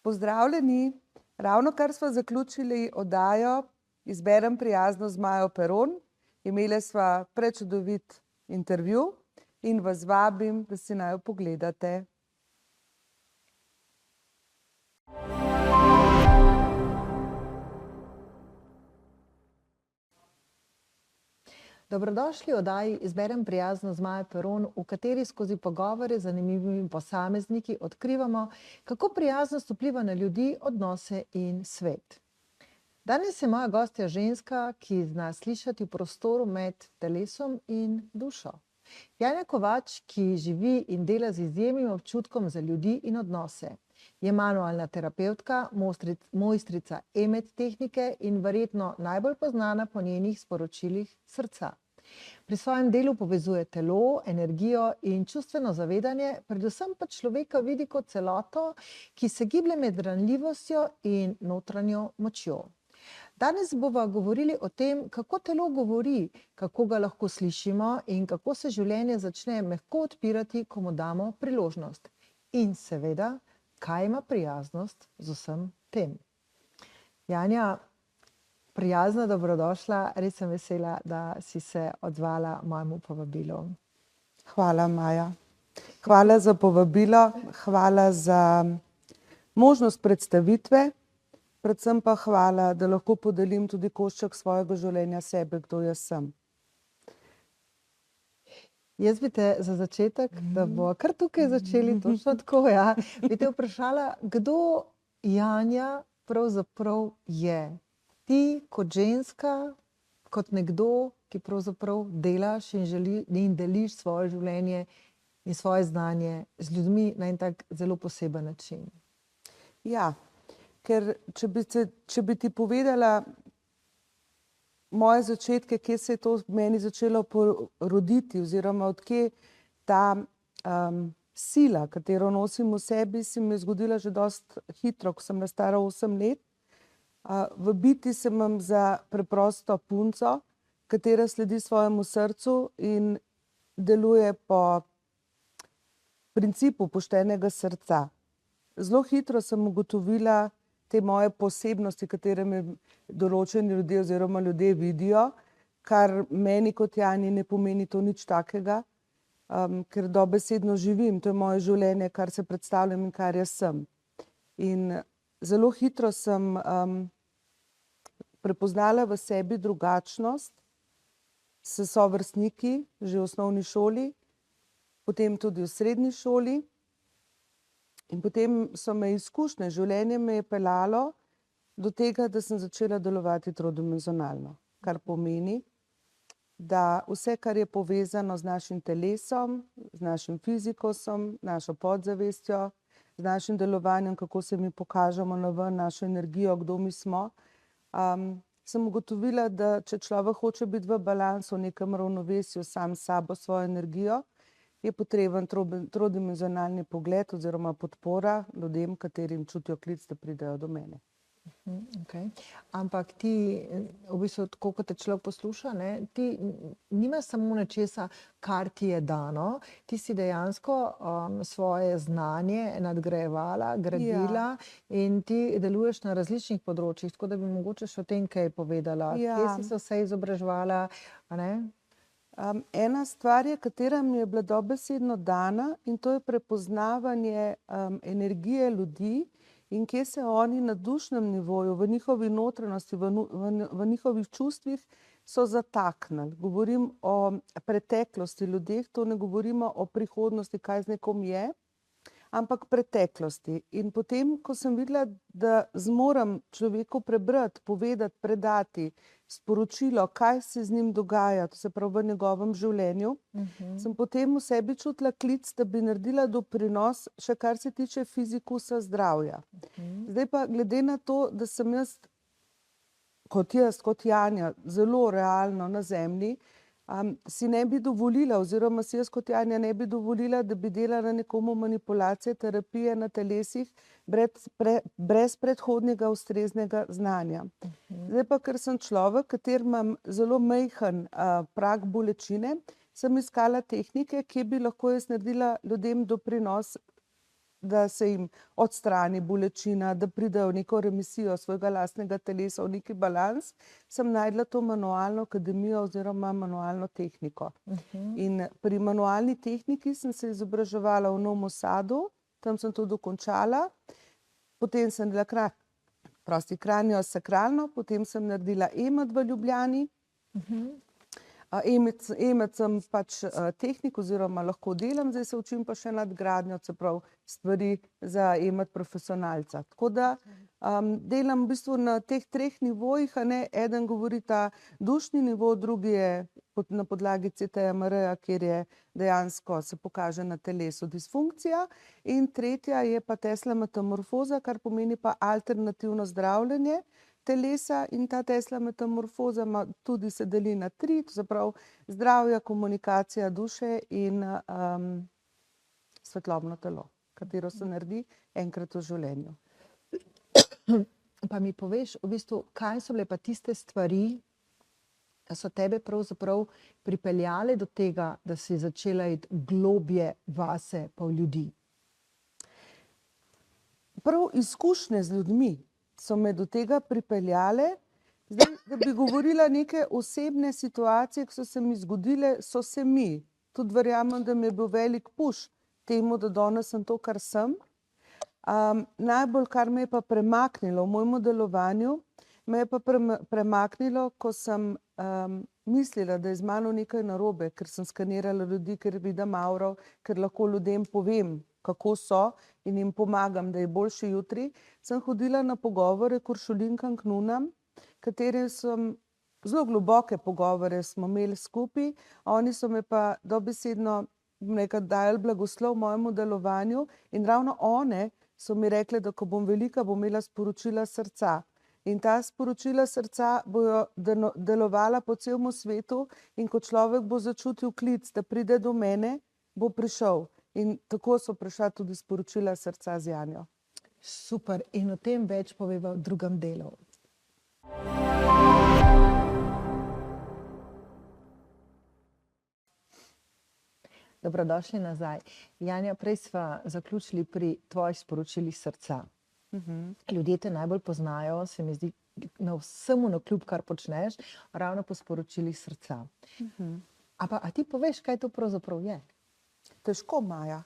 Pozdravljeni. Ravnokar sva zaključili oddajo Izberem prijazno z Majo Peron. Imeli sva prečudovit intervju in vas vabim, da si naju pogledate. Dobrodošli v oddaji Izberem prijazno z Majo Peron, v kateri skozi pogovore z zanimivimi posamezniki odkrivamo, kako prijaznost vpliva na ljudi, odnose in svet. Danes je moja gostja ženska, ki zna slišati v prostoru med telesom in dušo. Janja Kovač, ki živi in dela z izjemnim občutkom za ljudi in odnose. Je manualna terapevtka, mojstrica EMET tehnike in verjetno najbolj poznana po njenih sporočilih srca. Pri svojem delu povezuje telo, energijo in čustveno zavedanje, predvsem pa človeka vidi kot celoto, ki se giblje med ranljivostjo in notranjo močjo. Danes bova govorili o tem, kako telo govori, kako ga lahko slišimo in kako se življenje začne mehko odpirati, ko mu damo priložnost. In seveda, kaj ima prijaznost z vsem tem? Janja, prijazna dobrodošla, res sem vesela, da si se odzvala mojemu povabilu. Hvala, Maja. Hvala za povabilo, hvala za možnost predstavitve, predvsem pa hvala, da lahko podelim tudi košček svojega življenja sebe, kdo jaz sem. Jaz bi te za začetek, da bo kar tukaj začeli, točno tako, ja, bi te vprašala, kdo Janja pravzaprav je? Ti kot ženska, kot nekdo, ki pravzaprav delaš in deliš svoje življenje in svoje znanje z ljudmi na en tak zelo poseben način. Ja, ker če bi ti povedala moje začetke, kje se je to meni začelo poroditi oziroma odkje ta sila, katero nosim v sebi, se mi je zgodila že dosti hitro, ko sem bila stara 8 let. V biti sem imam za preprosto punco, katera sledi svojemu srcu in deluje po principu poštenega srca. Zelo hitro sem ugotovila te moje posebnosti, katere me določeni ljudje oziroma ljudje vidijo, kar meni kot Janji ne pomeni to nič takega, ker dobesedno živim, to je moje življenje, kar se predstavljam in kar jaz sem. In zelo hitro sem prepoznala v sebi drugačnost s sovrstniki že v osnovni šoli, potem tudi v srednji šoli. In potem so me izkušnje, življenje me je peljalo do tega, da sem začela delovati trodimenzionalno. Kar pomeni, da vse, kar je povezano z našim telesom, z našim fizikosom, našo podzavestjo, z našim delovanjem, kako se mi pokažemo naven, našo energijo, kdo mi smo, sem ugotovila, da če človek hoče biti v balansu, v nekem ravnovesju sam s sabo, svojo energijo, je potreben trodimenzionalni pogled oziroma podpora ljudem, katerim čutijo klic, da pridejo do mene. Okay. Ampak ti, v bistvu, tako kot te človek posluša, ne, ti nimaš samo nečesa, kar ti je dano, ti si dejansko svoje znanje nadgrajevala, gradila in ti deluješ na različnih področjih, tako da bi mogoče še o tem kaj povedala. Kje si se vse izobraževala, a ne? Ena stvar je, katera mi je bila dobesedno dana, in to je prepoznavanje energije ljudi in kje se oni na dušnem nivoju, v njihovi notranjosti, v njihovih čustvih so zataknili. Govorim o preteklosti ljudeh, to ne govorimo o prihodnosti, kaj z nekom je, ampak preteklosti. In potem, ko sem videla, da zmorem človeku prebrati, povedati, predati sporočilo, kaj se z njim dogaja, to se pravi v njegovem življenju, sem potem v sebi čutila klic, da bi naredila doprinos, še kar se tiče fizikusa zdravja. Zdaj pa glede na to, da sem jaz, kot Janja, zelo realno na zemlji, si ne bi dovolila oziroma si jaz kot Janja ne bi dovolila, da bi delala nekomu manipulacije, terapije na telesih brez predhodnega ustreznega znanja. Zdaj pa, ker sem človek, kater imam zelo majhen prag bolečine, sem iskala tehnike, kje bi lahko jaz naredila ljudem doprinos da se jim odstrani bolečina, da pridejo v neko remisijo svojega lastnega telesa, v neki balans, sem našla to manualno akademijo oziroma manualno tehniko. In pri manualni tehniki sem se izobraževala v Novem Sadu, tam sem to dokončala, potem sem naredila kraniosakralno, potem sem naredila EMT v Ljubljani. EMT sem pač tehnik oziroma lahko delam, zdaj se učim pa še nadgradnjo, se pravi stvari za EMT profesionalca. Tako da delam v bistvu na teh 3 nivojih, a ne, eden govori ta dušni nivo, drugi je na podlagi CTMR-ja, kjer je dejansko se pokaže na telesu disfunkcija, in tretja je pa Tesla metamorfoza, kar pomeni pa alternativno zdravljenje telesa, in ta Tesla metamorfoza tudi se deli na 3, to se pravi zdravje, komunikacija duše in svetlobno telo, katero se naredi enkrat v življenju. Pa mi poveš, v bistvu, kaj so bile pa tiste stvari, da so tebe pravzaprav pripeljale do tega, da si začela iti globje vase pa v ljudi? Prav izkušnje z ljudmi so me do tega pripeljale. Zdaj, da bi govorila neke osebne situacije, ki so se mi zgodile, so se mi. Tudi verjamem, da mi je bil velik push temu, da danes sem to, kar sem. Najbolj, kar me je pa premaknilo v mojem delovanju, me je pa premaknilo, ko sem mislila, da je z mano nekaj narobe, ker sem skanirala ljudi, ker vidim auro, ker lahko ljudem povem, kako so, in jim pomagam, da je boljši jutri. Sem hodila na pogovore k uršulinkam, k nunam, katere sem zelo globoke pogovore smo imeli skupaj, oni so me pa dobesedno dajali blagoslov mojemu delovanju, in ravno one so mi rekle, da ko bom velika, bom imela sporočila srca. In ta sporočila srca bojo delovala po celem svetu, in ko človek bo začutil klic, da pride do mene, bo prišel. In tako so prišla tudi sporočila srca z Janjo. Super, in o tem več poveva v drugem delu. Dobrodošli nazaj. Janja, prej sva zaključili pri tvojih sporočilih srca. Ljudje te najbolj poznajo, se mi zdi, na vsemu navkljub, kar počneš, ravno po sporočilih srca. A ti poveš, kaj to pravzaprav je? Težko, Maja.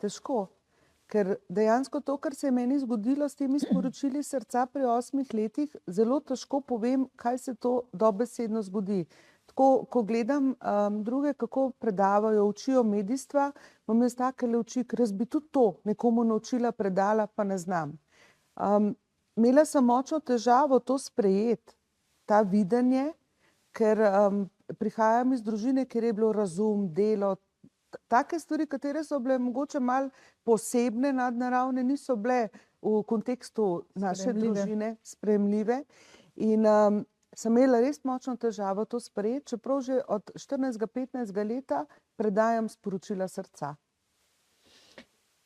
Težko. Ker dejansko to, kar se je meni zgodilo s temi sporočili srca pri 8 letih, zelo težko povem, kaj se to dobesedno zgodi. Tako, ko gledam druge, kako predavajo, učijo medijstva, imam jaz takele oči, ker jaz bi tudi to nekomu naučila, predala, pa ne znam. Imela sem močno težavo to sprejeti, ta videnje, ker prihajam iz družine, kjer je bilo razum, delo, take stvari, katere so bile mogoče malo posebne, nadnaravne, niso bile v kontekstu naše družine sprejemljive. In sem imela res močno težavo to sprejeti, čeprav že od 14-15 leta predajam sporočila srca.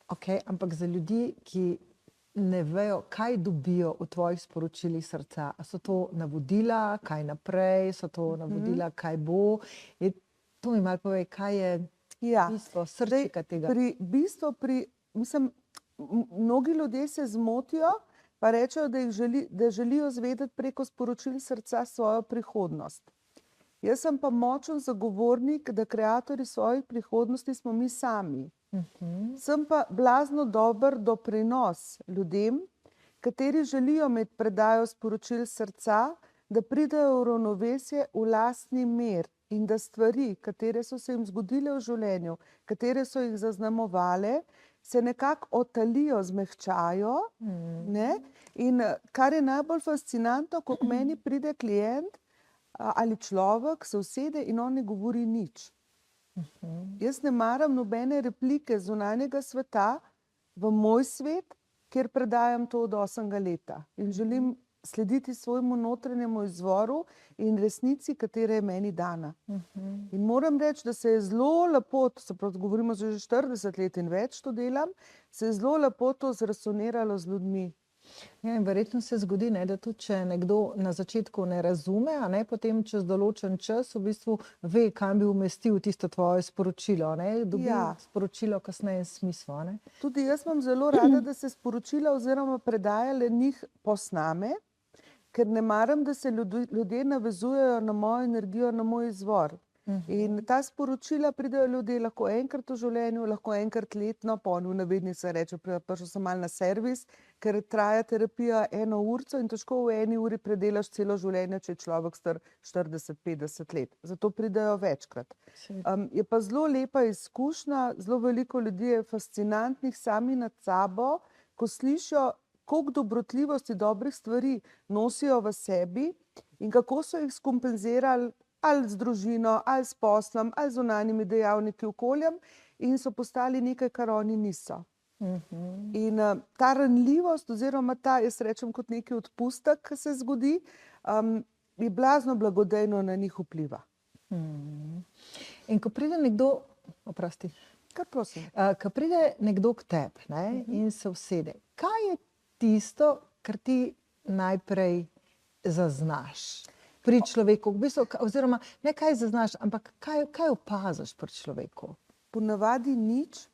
Ok, ampak za ljudi, ki ne vejo, kaj dobijo v tvojih sporočilih srca, a so to navodila, kaj naprej, so to navodila, kaj bo, to mi malo povej, kaj je bistvo, srčika tega. Mislim, mnogi ljudje se zmotijo, pa rečejo, da želijo zvedeti preko sporočil srca svojo prihodnost. Jaz sem pa močen zagovornik, da kreatorji svojih prihodnosti smo mi sami. Sem pa blazno dober doprinos ljudem, kateri želijo imeti predajo sporočil srca, da pridejo v ravnovesje v lastni mer in da stvari, katere so se jim zgodile v življenju, katere so jih zaznamovale, se nekako otalijo, zmehčajo. In kar je najbolj fascinantno, ko k meni pride klient ali človek, se usede in on ne govori nič. Jaz ne maram nobene replike zunanjega sveta v moj svet, kjer predajam to od 8. leta. In želim slediti svojemu notranjemu izvoru in resnici, katera je meni dana. In moram reči, da se je zelo lepo, se pravi, govorimo že 40 let in več to delam, se je zelo lepo to zresoniralo z ljudmi. Ja, in verjetno se zgodi, ne, da tudi če nekdo na začetku ne razume, a ne, potem čez določen čas v bistvu ve, kam bi umestil tisto tvoje sporočilo, ne, dobi Ja. sporočilo kasneje smisel, a ne. Tudi jaz imam zelo rada, da se sporočila oziroma predajale njih posname, ker ne maram, da se ljudje navezujejo na mojo energijo, na moj izvor. In ta sporočila pridejo ljudje lahko enkrat v življenju, lahko enkrat letno, po v navednicah se reče, prišel sem malo na servis, ker traja terapija 1 urico in težko v 1 uri predelaš celo življenje, če je človek star 40-50 let. Zato pridejo večkrat. Je pa zelo lepa izkušnja, zelo veliko ljudi je fascinantnih sami nad sabo, ko slišijo, koliko dobrotljivosti, dobrih stvari nosijo v sebi in kako so jih skompenzirali ali z družino, ali s poslom, ali z zunanjimi dejavniki, okoljem in so postali nekaj, kar oni niso. In ta ranljivost oziroma ta, jaz rečem kot neki odpustek, ki se zgodi, je blazno blagodejno na njih vpliva. In ko pride nekdo, oprosti, Kar prosim. ko pride nekdo k tebi, ne, in se usede, kaj je tisto, kar ti najprej zaznaš pri človeku, v bistvu, oziroma ne kaj zaznaš, ampak kaj opaziš pri človeku? Ponavadi nič,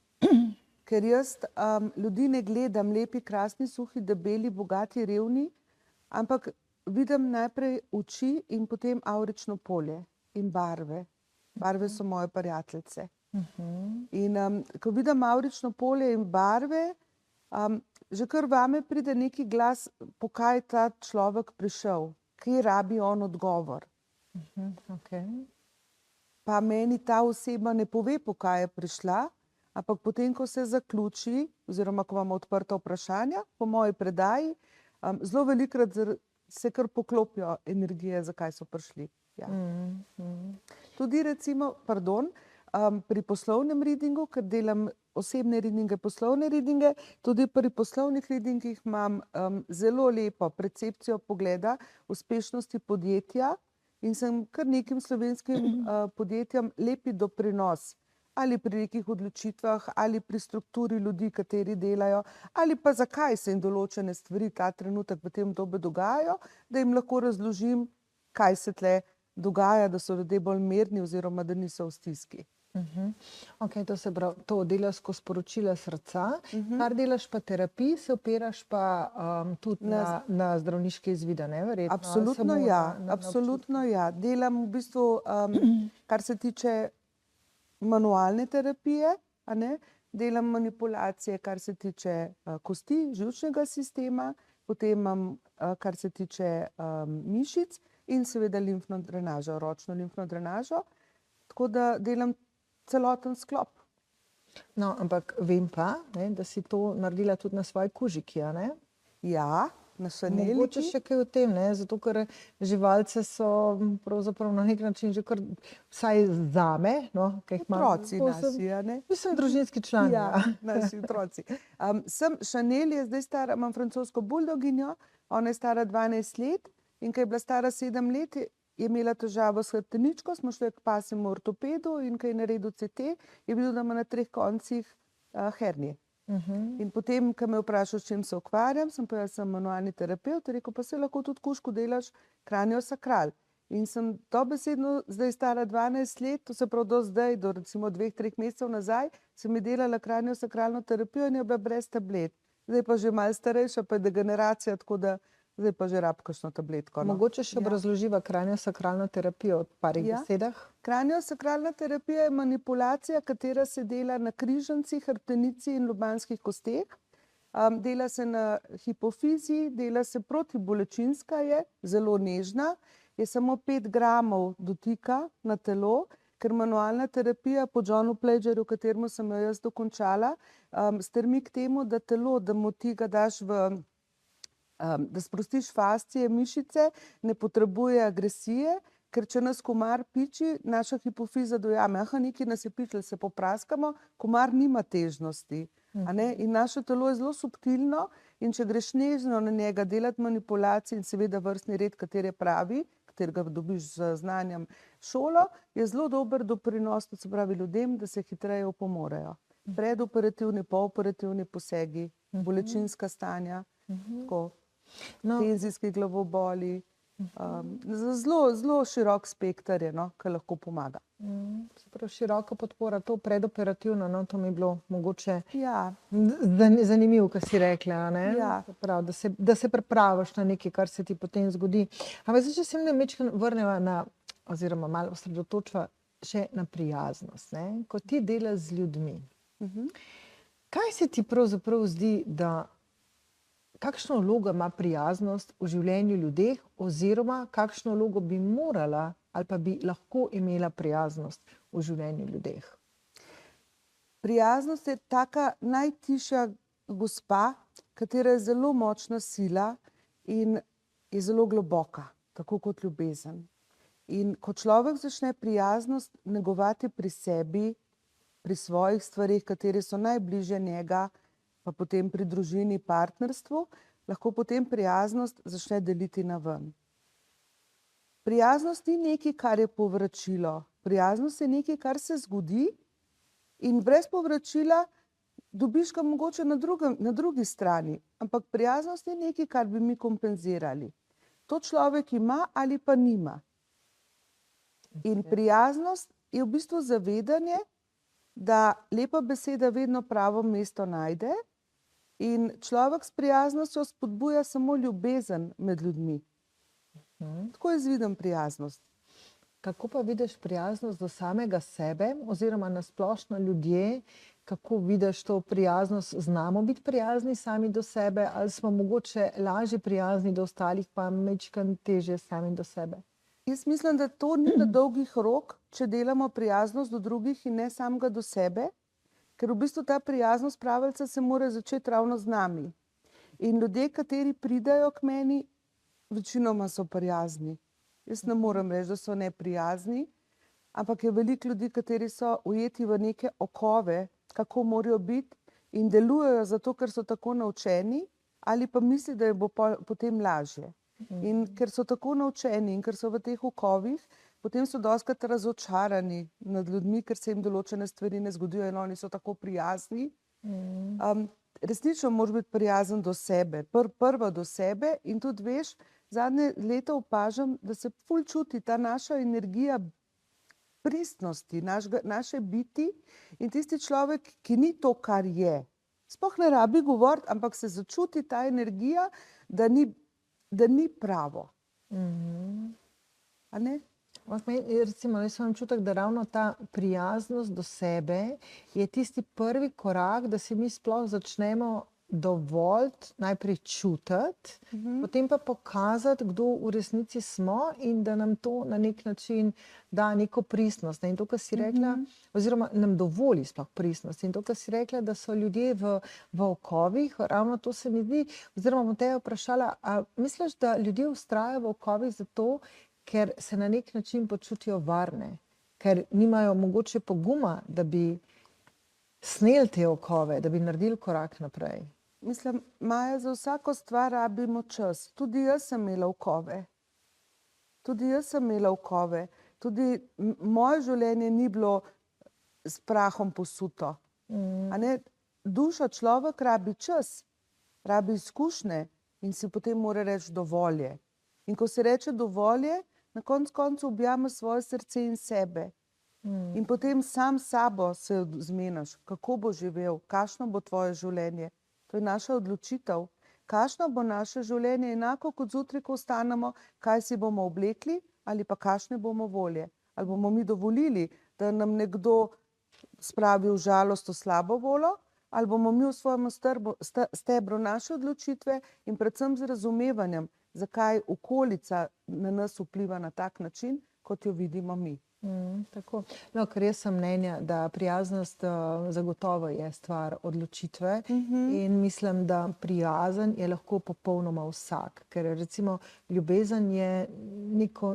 ker jaz ljudi ne gledam lepi, krasni, suhi, debeli, bogati, revni, ampak vidim najprej oči in potem avrično polje in barve. Barve so moje prijateljice. In ko vidim avrično polje in barve, že kar vame pride neki glas, po kaj je ta človek prišel, kje rabi on odgovor. Okay. Pa meni ta oseba ne pove, po kaj je prišla, ampak potem, ko se zaključi, oziroma ko imamo odprta vprašanja, po moji predaji, zelo velikokrat se kar poklopijo energije, zakaj so prišli. Ja. Tudi recimo, pri poslovnem readingu, ker delam osebne readinge, poslovne readinge, tudi pri poslovnih readingih imam zelo lepo percepcijo pogleda uspešnosti podjetja in sem kar nekim slovenskim podjetjem lepi doprinos ali pri nekih odločitvah, ali pri strukturi ljudi, kateri delajo, ali pa zakaj se jim določene stvari ta trenutek v tem obdobju dogajajo, da jim lahko razložim, kaj se tle dogaja, da so ljudje bolj mirni oziroma da niso v stiski. Ok, to se pravi, to delaš skozi sporočila srca, kar delaš pa terapiji, se opiraš pa tudi na zdravniške izvide, ne, verjetno? Absolutno ja, absolutno ja. Delam v bistvu, kar se tiče manualne terapije, a ne, delam manipulacije, kar se tiče kosti, živčnega sistema, potem imam, kar se tiče mišic in seveda limfno drenažo, ročno limfno drenažo, tako da delam celoten sklop. No, ampak vem pa, ne, da si to naredila tudi na svoji kužiki, a ne? Ja, na šaneliki. Mogoče še kaj o tem, ne, zato ker živalice so pravzaprav na nek način že kar, vsaj zame, no, kaj jih imam. Otroci nasi, a ne? Mislim, družinski član. Ja, naši otroci. Šanel je zdaj stara, imam francosko buldoginjo, ona je stara 12 let in ko je bila stara 7 let, je imela težavo s hrbteničko, smo šli k pasjemu ortopedu in ko je naredil CT, je videl, da ima na 3 koncih hernije. In potem, ko me je vprašal, s čim se ukvarjam, sem povedala, sem manualni terapevt, je rekel, pa se lahko tudi kužku delaš kraniosakral. In sem dobesedno zdaj stara 12 let, to se pravi do zdaj, do recimo 2-3 mesecev nazaj, sem je delala kraniosakralno terapijo in je bila brez tablet. Zdaj pa že malo starejša, pa je degeneracija, tako da zdaj pa že rab kakšno tabletko. No. Mogoče še obrazloživa kraniosakralno terapijo v parih besedah? Kraniosakralna terapija je manipulacija, katera se dela na križancih, hrbtenici in lobanskih kosteh. Dela se na hipofizi, dela se protibolečinska je, zelo nežna, je samo 5 gramov dotika na telo, ker manualna terapija po Johnu Plagerju, kateremu sem jo jaz dokončala, stremi k temu, da telo, da mu ti ga daš da sprostiš fascije, mišice, ne potrebuje agresije, ker če nas komar piči, naša hipofiza dojame, nekaj nas je pičilo, se popraskamo, komar nima težnosti. A ne? In naše telo je zelo subtilno in če greš nežno na njega delati manipulacije in seveda vrstni red, kateri je pravi, katerega dobiš z znanjem šolo, je zelo dober doprinos, to se pravi ljudem, da se hitreje opomorejo. Predoperativni, pooperativni posegi, bolečinska stanja. Tako, No, tenzijski glavoboli. Zelo širok spekter je, no, ki lahko pomaga. se pravi, široka podpora, to predoperativno, no, to mi je bilo mogoče Ja, zanimivo, kar si rekla, a ne? Ja. Se pravi, da se pripraviš na nekaj, kar se ti potem zgodi. Ampak zdaj, če se mi majčkeno vrneva na, oziroma malo osredotočiva še na prijaznost, ne? Ko ti delaš z ljudmi, kaj se ti pravzaprav zdi, da kakšno vlogo ima prijaznost v življenju ljudeh, oziroma kakšno vlogo bi morala ali pa bi lahko imela prijaznost v življenju ljudeh? prijaznost je taka najtišja gospa, katera je zelo močna sila in je zelo globoka, tako kot ljubezen. In ko človek začne prijaznost negovati pri sebi, pri svojih stvarih, katere so najbližje njega, pa potem pri družini, partnerstvu, lahko potem prijaznost začne deliti naven. Prijaznost ni nekaj, kar je povračilo. Prijaznost je nekaj, kar se zgodi in brez povračila dobiš ga mogoče na drugi strani. Ampak prijaznost je nekaj, kar bi mi kompenzirali. To človek ima ali pa nima. In prijaznost je v bistvu zavedanje, da lepa beseda vedno pravo mesto najde in človek s prijaznostjo spodbuja samo ljubezen med ljudmi. Tako jaz vidim prijaznost. Kako pa vidiš prijaznost do samega sebe, oziroma na splošno ljudje, kako vidiš to prijaznost? Znamo biti prijazni sami do sebe, ali smo mogoče lažje prijazni do ostalih, pa majčkeno težje sami do sebe? Jaz mislim, da to ni na dolgih rok, če delamo prijaznost do drugih in ne samega do sebe, ker v bistvu ta prijaznost pravica se mora začeti ravno z nami. In ljudje, kateri pridajo k meni, večinoma so prijazni. Jaz ne morem reči, da so neprijazni, ampak je veliko ljudi, kateri so ujeti v neke okove, kako morajo biti in delujejo zato, ker so tako naučeni, ali pa misli, da je bo potem lažje. In ker so tako naučeni in ker so v teh okovih, potem so dostikrat razočarani nad ljudmi, ker se jim določene stvari ne zgodijo in oni so tako prijazni. Resnično moraš biti prijazen do sebe, prva do sebe in tudi veš, zadnje leta opažam, da se ful čuti ta naša energija pristnosti, naše biti in tisti človek, ki ni to, kar je. Sploh ne rabi govoriti, ampak se začuti ta energija, da ni pravo. A ne? Recimo, jaz imam občutek, da ravno ta prijaznost do sebe je tisti prvi korak, da se mi sploh začnemo dovoliti najprej čutiti, potem pa pokazati, kdo v resnici smo in da nam to na nek način da neko pristnost. In to, kar si rekla, oziroma nam dovoli sploh pristnost. In to, kar si rekla, da so ljudje v okovih, ravno to se mi zdi, oziroma bom te vprašala, a misliš, da ljudje vztrajajo v okovih zato, ker se na nek način počutijo varne, ker nimajo mogoče poguma, da bi sneli te okove, da bi naredili korak naprej? Mislim, Maja, za vsako stvar rabimo čas. Tudi jaz sem imela okove. Tudi moje življenje ni bilo s prahom posuto. A ne? Duša, človek rabi čas, rabi izkušnje in si potem mora reči dovolj je. In ko se reče dovolj je, na koncu objame svoje srce in sebe. In potem sam s sabo se zmeniš, kako bo živel, kakšno bo tvoje življenje. To je naša odločitev. Kakšno bo naše življenje, enako kot zjutraj, ko vstanemo, kaj si bomo oblekli ali pa kakšne bomo volje. Ali bomo mi dovolili, da nam nekdo spravi v žalost, v slabo voljo, ali bomo mi v svojem stebru naše odločitve in predvsem z razumevanjem, zakaj okolica na nas vpliva na tak način, kot jo vidimo mi. Tako. No, ker jaz sem mnenja, da prijaznost zagotovo je stvar odločitve in mislim, da prijazen je lahko popolnoma vsak, ker recimo ljubezen je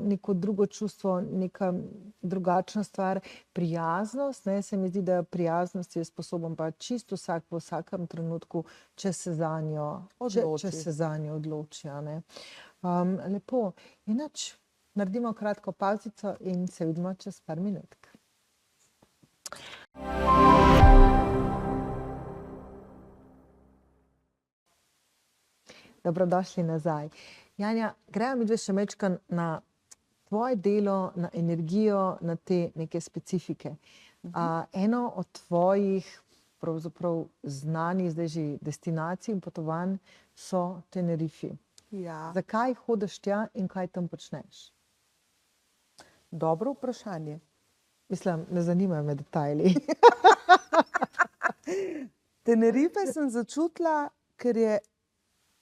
neko drugo čustvo, neka drugačna stvar. Prijaznost, ne, se mi zdi, da prijaznost je sposoben pa čisto vsak v vsakem trenutku, če se zanjo odloči. A ne. Lepo. Inač, naredimo kratko pavzico in se vidimo čez par minutk. Dobrodošli nazaj. Janja, gremo midve še majčkeno na tvoje delo, na energijo, na te neke specifike. Eno od tvojih pravzaprav znanih zdaj že destinacij in potovanj so Tenerifi. Ja, Zakaj hodiš tja in kaj tam počneš? dobro vprašanje. Mislim, ne zanimajo me detajli. Tenerife sem začutila, ker je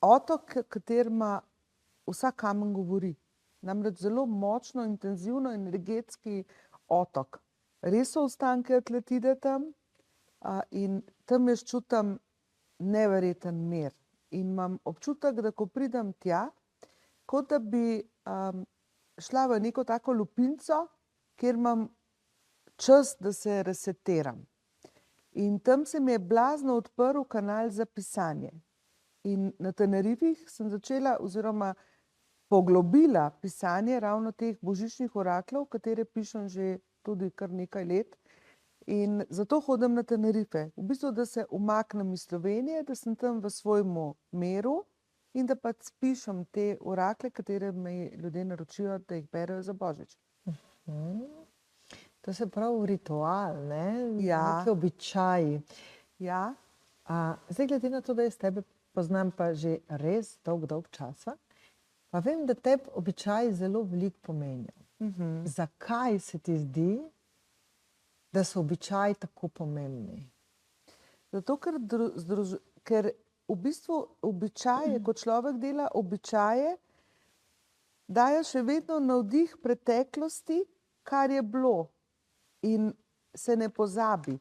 otok, katerima vsak kamen govori. Namreč zelo močno, intenzivno, energetski otok. Res so ostanke Atlantide tam in tam jaz čutim neverjeten mir. In imam občutek, da ko pridem tja, kot da bi šla v neko tako lupinco, kjer imam čas, da se resetiram. In tam se mi je blazno odprl kanal za pisanje. In na Tenerifih sem začela oziroma poglobila pisanje ravno teh božičnih oraklov, katere pišem že tudi kar nekaj let. In zato hodim na Tenerife. V bistvu, da se umaknem iz Slovenije, da sem tam v svojemu miru in da pač pišem te orakle, katere mi ljudje naročijo, da jih berejo za Božič. To se pravi ritual, ne? Ja. Neki običaji. Ja, Zdaj, glede na to, da jaz tebe poznam pa že res dolg časa, pa vem, da tebi običaji zelo veliko pomenijo. Zakaj se ti zdi, da so običaji tako pomembni? zato ker v bistvu običaje, ko človek dela običaje, dajo še vedno navdih preteklosti, kar je bilo, in se ne pozabi.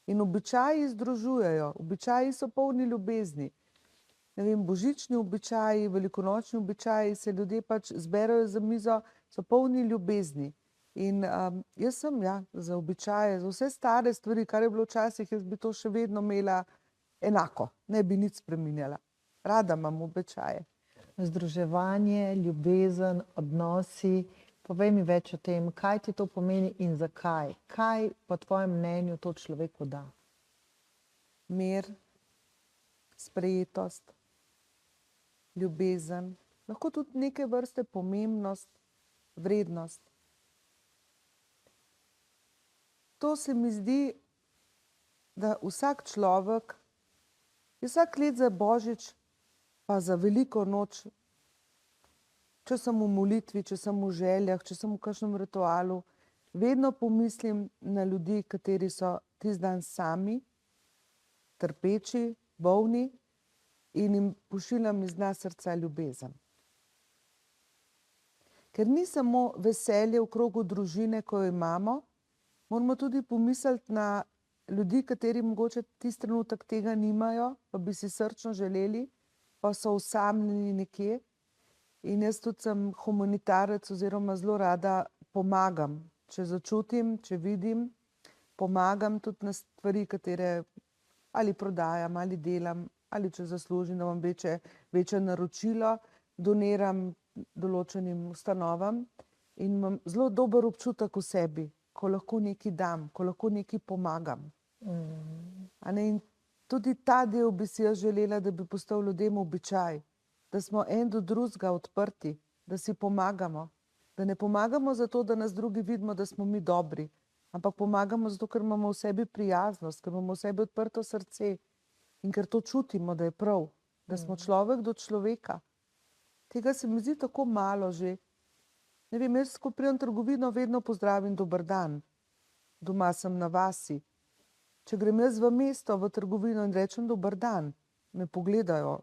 In običaji združujejo, običaji so polni ljubezni. Ne vem, božični običaji, velikonočni običaji, se ljudje pač zberejo za mizo, so polni ljubezni. In jaz sem za običaje, za vse stare stvari, kar je bilo včasih, jaz bi to še vedno imela enako, ne bi nič spreminjala. Rada imam običaje. Združevanje, ljubezen, odnosi. Povej mi več o tem, kaj ti to pomeni in zakaj? Kaj po tvojem mnenju to človeku da? Mir, sprejetost, ljubezen, lahko tudi neke vrste pomembnost, vrednost. To se mi zdi, da vsak človek, vsak let za Božič, pa za veliko noč, če sem v molitvi, če sem v željah, če sem v kakšnem ritualu, vedno pomislim na ljudi, kateri so tisti dan sami, trpeči, bolni, in jim pošiljam iz dna srca ljubezen. Ker ni samo veselje v krogu družine, ko jo imamo, moramo tudi pomisliti na ljudi, kateri mogoče tisti trenutek tega nimajo, pa bi si srčno želeli, pa so osamljeni nekje. In jaz tudi sem humanitarec oziroma zelo rada pomagam. Če začutim, če vidim, pomagam tudi na stvari, katere ali prodajam, ali delam, ali če zaslužim, da imam večje naročilo, doniram določenim ustanovam in imam zelo dober občutek v sebi, ko lahko nekaj dam, ko lahko nekaj pomagam. In tudi ta del bi si jaz želela, da bi postal ljudem običaj. Da smo en do drugega odprti, da si pomagamo. Da ne pomagamo zato, da nas drugi vidimo, da smo mi dobri, ampak pomagamo zato, ker imamo v sebi prijaznost, ker imamo v sebi odprto srce in ker to čutimo, da je prav, da smo človek do človeka. Tega se mi zdi tako malo že. Ne vem, jaz, ko pridem v trgovino, vedno pozdravim dober dan. Doma sem na vasi. Če grem jaz v mesto, v trgovino in rečem dober dan, me pogledajo.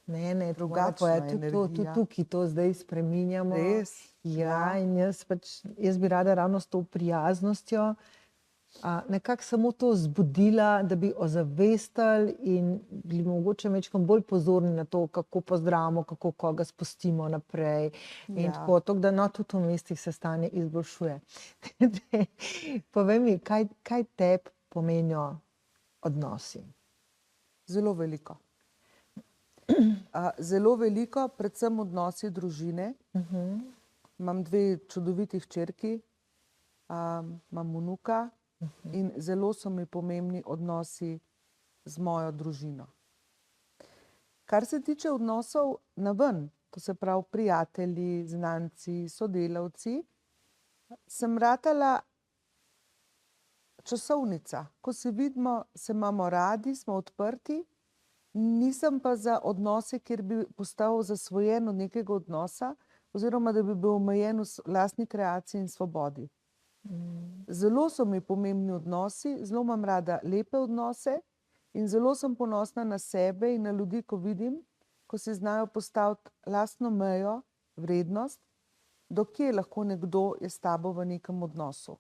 Ne, Drugačna tudi tukaj to zdaj spreminjamo. Res? Ja, in jaz bi rada ravno s to prijaznostjo nekako samo to zbudila, da bi ozavestili in bili mogoče majčkeno bolj pozorni na to, kako pozdravimo, kako koga spustimo naprej. In tako, da tudi v mestih se stanje izboljšuje. Povej mi, kaj tebi pomenijo odnosi? Zelo veliko. Zelo veliko, predvsem odnosi družine. Imam 2 čudoviti hčerki, imam vnuka in zelo so mi pomembni odnosi z mojo družino. Kar se tiče odnosov naven, to se pravi prijatelji, znanci, sodelavci, sem ratala časovnica. Ko se vidimo, se imamo radi, smo odprti, nisem pa za odnose, kjer bi postal zasvojen od nekega odnosa, oziroma da bi bil omejen v lastni kreaciji in svobodi. Zelo so mi pomembni odnosi, zelo imam rada lepe odnose in zelo sem ponosna na sebe in na ljudi, ko vidim, ko si znajo postaviti lastno mejo, vrednost, do kje lahko nekdo je s tabo v nekem odnosu.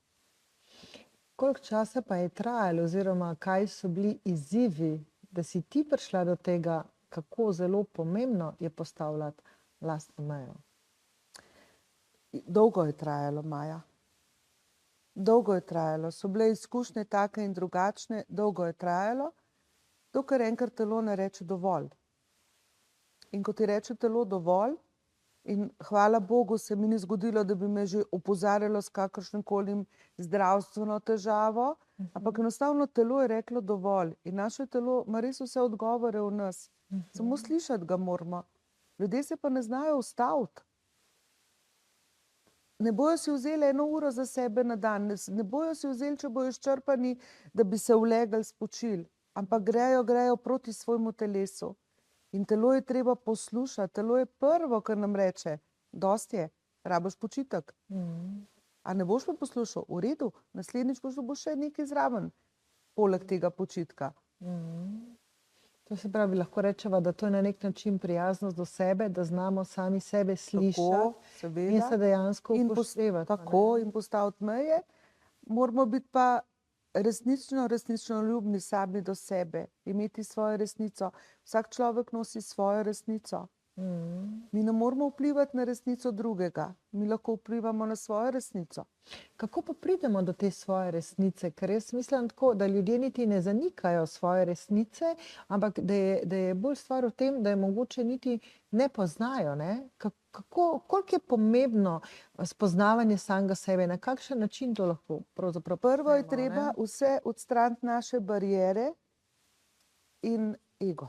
Koliko časa pa je trajalo, oziroma kaj so bili izzivi, da si ti prišla do tega, kako zelo pomembno je postavljati lastno mejo? Dolgo je trajalo, Maja. Dolgo je trajalo. So bile izkušnje take in drugačne, dolgo je trajalo, dokler enkrat telo ne reče dovolj. In ko ti reče telo dovolj, in hvala Bogu se mi ni zgodilo, da bi me že opozarjalo s kakršnimkoli zdravstveno težavo, ampak enostavno telo je reklo dovolj. In naše telo ima res vse odgovore v nas. Samo slišati ga moramo. Ljudje se pa ne znajo ustaviti. Ne bojo si vzeli 1 uro za sebe na dan, ne bojo si vzeli, če bojo izčrpani, da bi se ulegli, spočili, ampak grejo proti svojemu telesu. In telo je treba poslušati, telo je prvo, kar nam reče, dosti je, rabiš počitek. A ne boš pa poslušal, v redu, naslednjič boš še nekaj zraven, poleg tega počitka. To se pravi, lahko rečeva, da to je na nek način prijaznost do sebe, da znamo sami sebe slišati in se dejansko upoštevati. Tako, in postaviti meje. Moramo biti pa resnično ljubni sami do sebe, imeti svojo resnico. Vsak človek nosi svojo resnico. Mi ne moramo vplivati na resnico drugega, mi lahko vplivamo na svojo resnico. Kako pa pridemo do te svoje resnice? Ker jaz mislim tako, da ljudje niti ne zanikajo svoje resnice, ampak da je bolj stvar v tem, da je mogoče niti ne poznajo. Ne? Koliko je pomembno spoznavanje samega sebe, na kakšen način to lahko pravzaprav počnemo? Prvo je treba vse odstraniti naše bariere in ego.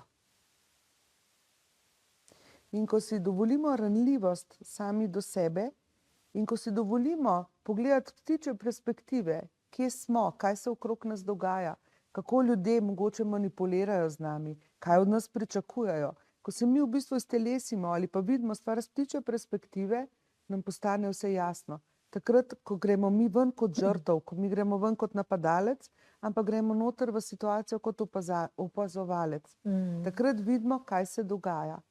In ko si dovolimo ranljivost sami do sebe in ko si dovolimo pogledati ptičje perspektive, kje smo, kaj se okrog nas dogaja, kako ljudje mogoče manipulirajo z nami, kaj od nas pričakujejo. Ko se mi v bistvu iztelesimo ali pa vidimo stvar z ptičje perspektive, nam postane vse jasno. Takrat, ko gremo mi ven kot žrtev, ko mi gremo ven kot napadalec, ampak gremo noter v situacijo kot opazovalec. Takrat vidimo, kaj se dogaja.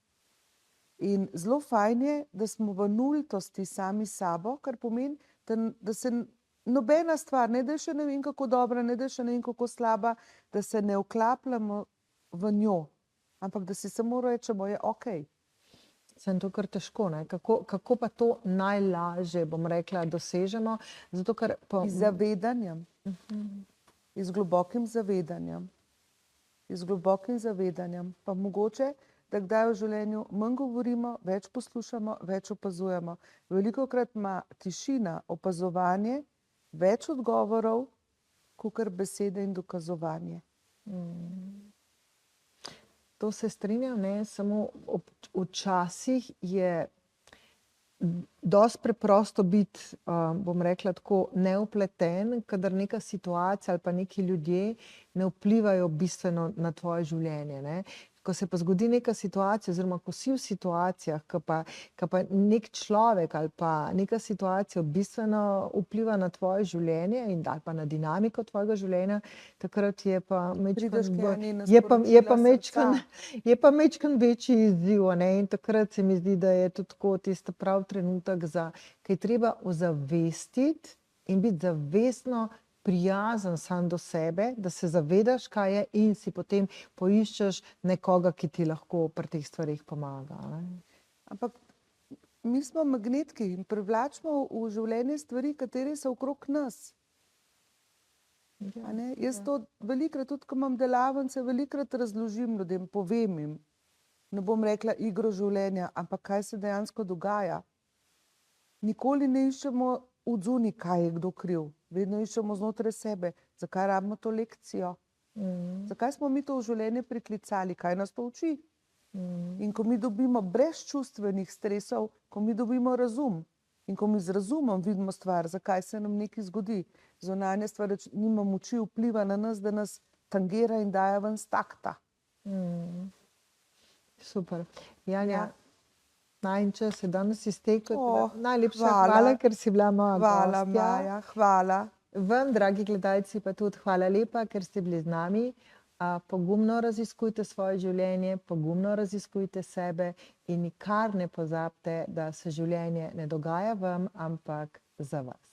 In zelo fajn je, da smo v nultosti sami sabo, kar pomeni, da se nobena stvar, ne da je še ne vem kako dobra, ne da je še ne vem kako slaba, da se ne vklapljamo v njo, ampak da si samo rečemo, je okej. Sem to kar težko, ne? Kako pa to najlažje, bom rekla, dosežemo? Zato, ker Z zavedanjem. Z globokim zavedanjem. Z globokim zavedanjem. Pa mogoče, da kdaj v življenju manj govorimo, več poslušamo, več opazujemo. Velikokrat ima tišina, opazovanje, več odgovorov, kakor besede in dokazovanje. To se strinjam, ne, samo včasih je dosti preprosto biti, bom rekla tako, neupleten, kadar neka situacija ali pa neki ljudje ne vplivajo bistveno na tvoje življenje, ne. Ko se pa zgodi neka situacija, oziroma ko si v situacijah, ko pa nek človek ali pa neka situacija bistveno vpliva na tvoje življenje ali pa na dinamiko tvojega življenja, takrat je pa majčkeno večji izziv, ne, in takrat se mi zdi, da je to tako tisti pravi trenutek, ki je treba ozavestiti in biti zavestno prijazen sam do sebe, da se zavedaš, kaj je, in si potem poiščeš nekoga, ki ti lahko pri teh stvarih pomaga. Ne? Ampak mi smo magnetki in privlačimo v življenje stvari, katere so okrog nas. Jaz to velikrat, tudi ko imam delavnice, velikrat razložim ljudem, povem jim. Ne bom rekla igro življenja, ampak kaj se dejansko dogaja. Nikoli ne iščemo odzunaj, kaj je kdo kriv. Vedno iščemo znotraj sebe. Zakaj rabimo to lekcijo? Zakaj smo mi to v življenje priklicali? Kaj nas to uči? In ko mi dobimo brez čustvenih stresov, ko mi dobimo razum in ko mi z razumom vidimo stvar, zakaj se nam nekaj zgodi, zunanja stvar nima moči vpliva na nas, da nas tangira in daje ven s takta. Super. Janja, Ja. najin čas je danes iztekel. O, Najlepša hvala. hvala, ker si bila moja Hvala, gostja. Maja, hvala. Vam, dragi gledalci, pa tudi hvala lepa, ker ste bili z nami. Pogumno raziskujte svoje življenje, pogumno raziskujte sebe in nikar ne pozabite, da se življenje ne dogaja vam, ampak za vas.